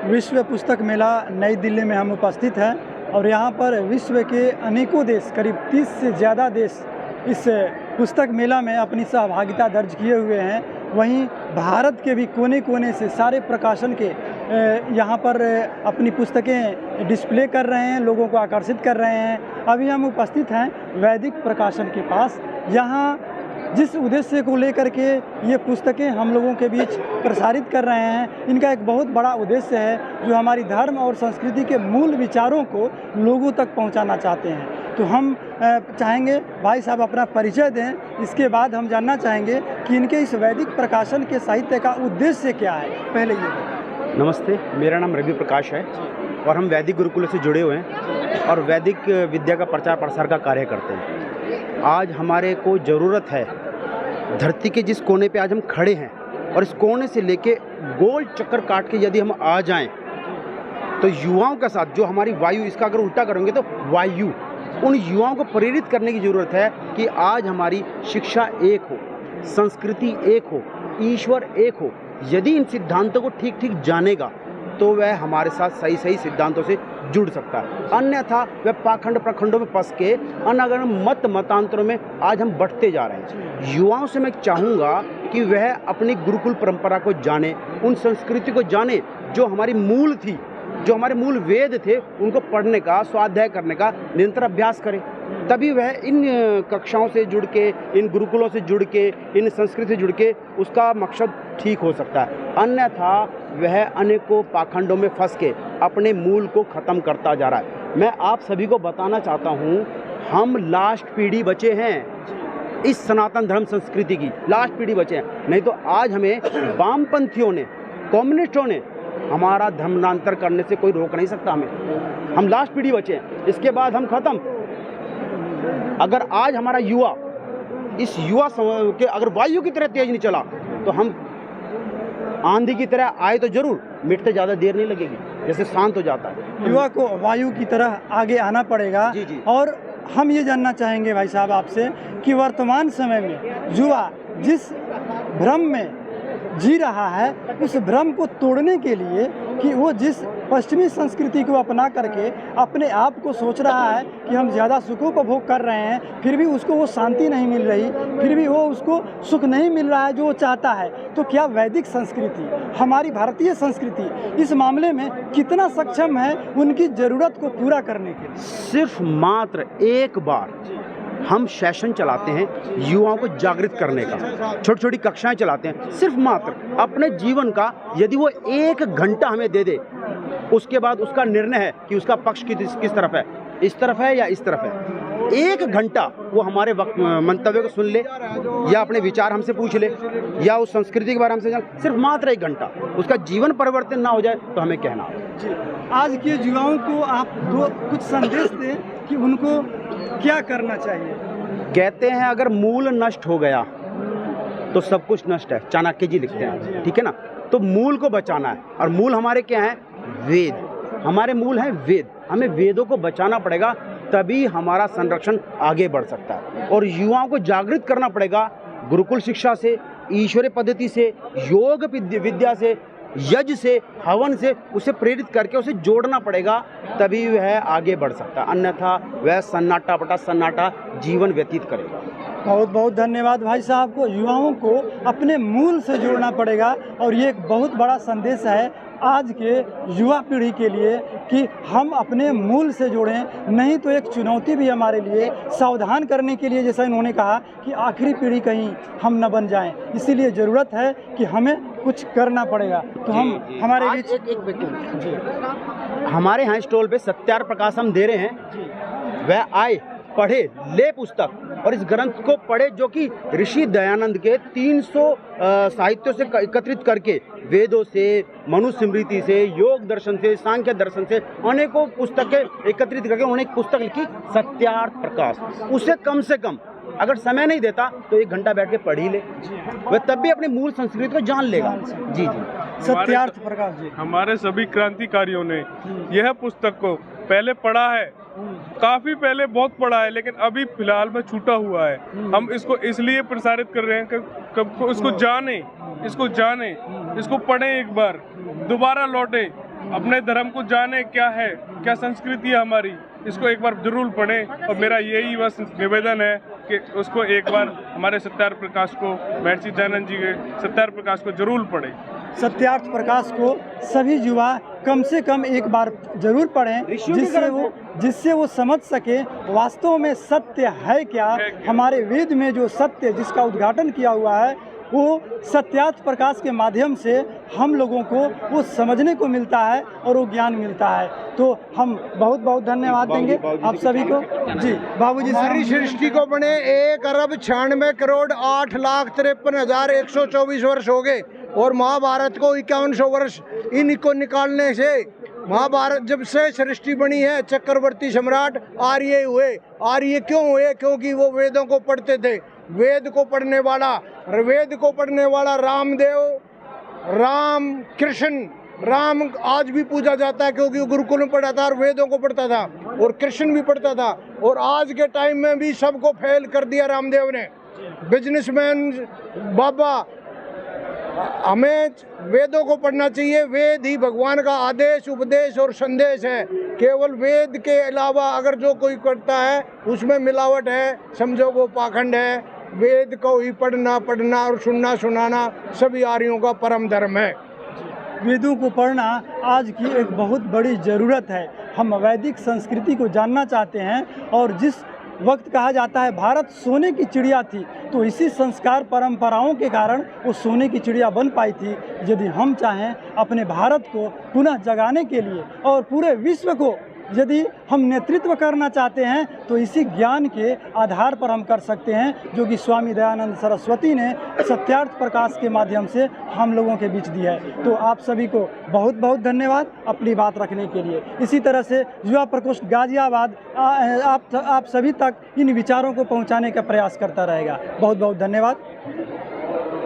विश्व पुस्तक मेला नई दिल्ली में हम उपस्थित हैं और यहाँ पर विश्व के अनेकों देश, करीब 30 से ज़्यादा देश इस पुस्तक मेला में अपनी सहभागिता दर्ज किए हुए हैं। वहीं भारत के भी कोने कोने से सारे प्रकाशन के यहाँ पर अपनी पुस्तकें डिस्प्ले कर रहे हैं, लोगों को आकर्षित कर रहे हैं। अभी हम उपस्थित हैं वैदिक प्रकाशन के पास। यहाँ जिस उद्देश्य को लेकर के ये पुस्तकें हम लोगों के बीच प्रसारित कर रहे हैं, इनका एक बहुत बड़ा उद्देश्य है जो हमारी धर्म और संस्कृति के मूल विचारों को लोगों तक पहुंचाना चाहते हैं। तो हम चाहेंगे भाई साहब अपना परिचय दें, इसके बाद हम जानना चाहेंगे कि इनके इस वैदिक प्रकाशन के साहित्य का उद्देश्य क्या है। पहले ये नमस्ते, मेरा नाम रवि प्रकाश है और हम वैदिक गुरुकुल से जुड़े हुए हैं और वैदिक विद्या का प्रचार प्रसार का कार्य करते हैं। आज हमारे को ज़रूरत है, धरती के जिस कोने पे आज हम खड़े हैं और इस कोने से लेके गोल चक्कर काट के यदि हम आ जाएं तो युवाओं के साथ जो हमारी वायु, इसका अगर उल्टा करेंगे तो वायु, उन युवाओं को प्रेरित करने की ज़रूरत है कि आज हमारी शिक्षा एक हो, संस्कृति एक हो, ईश्वर एक हो। यदि इन सिद्धांतों को ठीक ठीक जानेगा तो वह हमारे साथ सही सही सिद्धांतों से जुड़ सकता है। अन्यथा वह पाखंड प्रखंडों में फंस के अनगण मत मतांतरों में आज हम बढ़ते जा रहे हैं। युवाओं से मैं चाहूँगा कि वह अपनी गुरुकुल परंपरा को जाने, उन संस्कृति को जाने जो हमारी मूल थी, जो हमारे मूल वेद थे, उनको पढ़ने का, स्वाध्याय करने का निरंतर अभ्यास करें। तभी वह इन कक्षाओं से जुड़ के, इन गुरुकुलों से जुड़ के, इन संस्कृति से जुड़ के उसका मकसद ठीक हो सकता है। अन्यथा वह अनेकों पाखंडों में फंस के अपने मूल को ख़त्म करता जा रहा है। मैं आप सभी को बताना चाहता हूँ, हम लास्ट पीढ़ी बचे हैं इस सनातन धर्म संस्कृति की, लास्ट पीढ़ी बचे हैं। नहीं तो आज हमें वामपंथियों ने, कम्युनिस्टों ने हमारा धर्मांतर करने से कोई रोक नहीं सकता हमें। हम लास्ट पीढ़ी बचे हैं, इसके बाद हम खत्म। अगर आज हमारा युवा इस युवा के अगर वायु की तरह तेज नहीं चला तो हम आंधी की तरह आए तो जरूर, मिटते ज़्यादा देर नहीं लगेगी, जैसे शांत हो जाता है। युवा को वायु की तरह आगे आना पड़ेगा। जी जी। और हम ये जानना चाहेंगे भाई साहब आपसे कि वर्तमान समय में युवा जिस भ्रम में जी रहा है, उस भ्रम को तोड़ने के लिए कि वो जिस पश्चिमी संस्कृति को अपना करके अपने आप को सोच रहा है कि हम ज़्यादा सुखोपभोग कर रहे हैं, फिर भी उसको वो शांति नहीं मिल रही, फिर भी वो उसको सुख नहीं मिल रहा है जो वो चाहता है, तो क्या वैदिक संस्कृति, हमारी भारतीय संस्कृति इस मामले में कितना सक्षम है उनकी ज़रूरत को पूरा करने के लिए? सिर्फ मात्र एक बार हम सेशन चलाते हैं युवाओं को जागृत करने का, छोटी छोटी कक्षाएं चलाते हैं, सिर्फ मात्र अपने जीवन का यदि वो 1 घंटा हमें दे दे, उसके बाद उसका निर्णय है कि उसका पक्ष किस तरफ है, इस तरफ है या इस तरफ है। 1 घंटा वो हमारे मंतव्य को सुन ले या अपने विचार हमसे पूछ ले या उस संस्कृति के बारे में हमसे जान, सिर्फ मात्र 1 घंटा, उसका जीवन परिवर्तन ना हो जाए तो हमें कहना। आज के युवाओं को आप कुछ संदेश दें कि उनको क्या करना चाहिए? कहते हैं अगर मूल नष्ट हो गया तो सब कुछ नष्ट है, चाणक्य जी लिखते हैं, ठीक है ना। तो मूल को बचाना है और मूल हमारे क्या है? वेद। हमारे मूल हैं वेद, हमें वेदों को बचाना पड़ेगा, तभी हमारा संरक्षण आगे बढ़ सकता है। और युवाओं को जागृत करना पड़ेगा गुरुकुल शिक्षा से, ईश्वरीय पद्धति से, योग विद्या से, यज्ञ से, हवन से उसे प्रेरित करके उसे जोड़ना पड़ेगा, तभी वह आगे बढ़ सकता है। अन्यथा वह सन्नाटा बटा सन्नाटा जीवन व्यतीत करेगा। बहुत बहुत धन्यवाद भाई साहब को। युवाओं को अपने मूल से जोड़ना पड़ेगा और ये एक बहुत बड़ा संदेश है आज के युवा पीढ़ी के लिए कि हम अपने मूल से जुड़ें, नहीं तो एक चुनौती भी हमारे लिए, सावधान करने के लिए, जैसा इन्होंने कहा कि आखिरी पीढ़ी कहीं हम न बन जाएं। इसीलिए ज़रूरत है कि हमें कुछ करना पड़ेगा। तो हम हमारे बीच हमारे यहाँ स्टॉल पे सत्यार प्रकाश हम दे रहे हैं, वह आए, पढ़े, ले पुस्तक और इस ग्रंथ को पढ़े जो कि ऋषि दयानंद के 300 साहित्यों से एकत्रित करके, वेदों से, मनुस्मृति से, योग दर्शन से, सांख्य दर्शन से अनेकों पुस्तकें एकत्रित करके उन्होंने एक पुस्तक लिखी, सत्यार्थ प्रकाश। उसे कम से कम अगर समय नहीं देता तो 1 घंटा बैठ के पढ़ ही ले, वह तब भी अपनी मूल संस्कृति को जान लेगा। जी जी। सत्यार्थ प्रकाश जी, हमारे सभी क्रांतिकारियों ने यह पुस्तक को पहले पढ़ा है, काफी पहले बहुत पढ़ा है, लेकिन अभी फिलहाल में छूटा हुआ है। हम इसको इसलिए प्रसारित कर रहे हैं कि इसको जाने, इसको पढ़ें, एक बार दोबारा लौटे, अपने धर्म को जाने क्या है, क्या संस्कृति है हमारी, इसको एक बार जरूर पढ़ें। और मेरा यही बस निवेदन है कि उसको एक बार हमारे सत्यार्थ प्रकाश को, महर्षि दयानंद जी के सत्यार्थ प्रकाश को जरूर पढ़ें। सत्यार्थ प्रकाश को सभी युवा कम से कम एक बार जरूर पढ़ें, जिससे वो समझ सके वास्तव में सत्य है क्या। हमारे वेद में जो सत्य जिसका उद्घाटन किया हुआ है वो सत्यार्थ प्रकाश के माध्यम से हम लोगों को वो समझने को मिलता है और वो ज्ञान मिलता है। तो हम बहुत बहुत धन्यवाद देंगे आप सभी को। जी बाबूजी, हमारी सृष्टि को बने 1,96,63,124 वर्ष हो गए और महाभारत को 5100 वर्ष इनको निकालने से महाभारत जब से सृष्टि बनी है चक्रवर्ती सम्राट आर्य हुए। आर्य क्यों हुए? क्योंकि वो वेदों को पढ़ते थे। वेद को पढ़ने वाला रामदेव, राम कृष्ण, राम आज भी पूजा जाता है क्योंकि वो गुरुकुल में पढ़ा था और वेदों को पढ़ता था, और कृष्ण भी पढ़ता था। और आज के टाइम में भी सबको फेल कर दिया रामदेव ने। बिजनेसमैन बाबा, हमें वेदों को पढ़ना चाहिए। वेद ही भगवान का आदेश, उपदेश और संदेश है। केवल वेद के अलावा अगर जो कोई करता है उसमें मिलावट है, समझो वो पाखंड है। वेद को ही पढ़ना और सुनना सुनाना सभी आर्यों का परम धर्म है। वेदों को पढ़ना आज की एक बहुत बड़ी ज़रूरत है। हम वैदिक संस्कृति को जानना चाहते हैं, और जिस वक्त कहा जाता है भारत सोने की चिड़िया थी, तो इसी संस्कार परंपराओं के कारण वो सोने की चिड़िया बन पाई थी। यदि हम चाहें अपने भारत को पुनः जगाने के लिए और पूरे विश्व को यदि हम नेतृत्व करना चाहते हैं तो इसी ज्ञान के आधार पर हम कर सकते हैं, जो कि स्वामी दयानंद सरस्वती ने सत्यार्थ प्रकाश के माध्यम से हम लोगों के बीच दी है। तो आप सभी को बहुत बहुत धन्यवाद अपनी बात रखने के लिए। इसी तरह से युवा प्रकोष्ठ गाजियाबाद आप सभी तक इन विचारों को पहुंचाने का प्रयास करता रहेगा। बहुत बहुत धन्यवाद।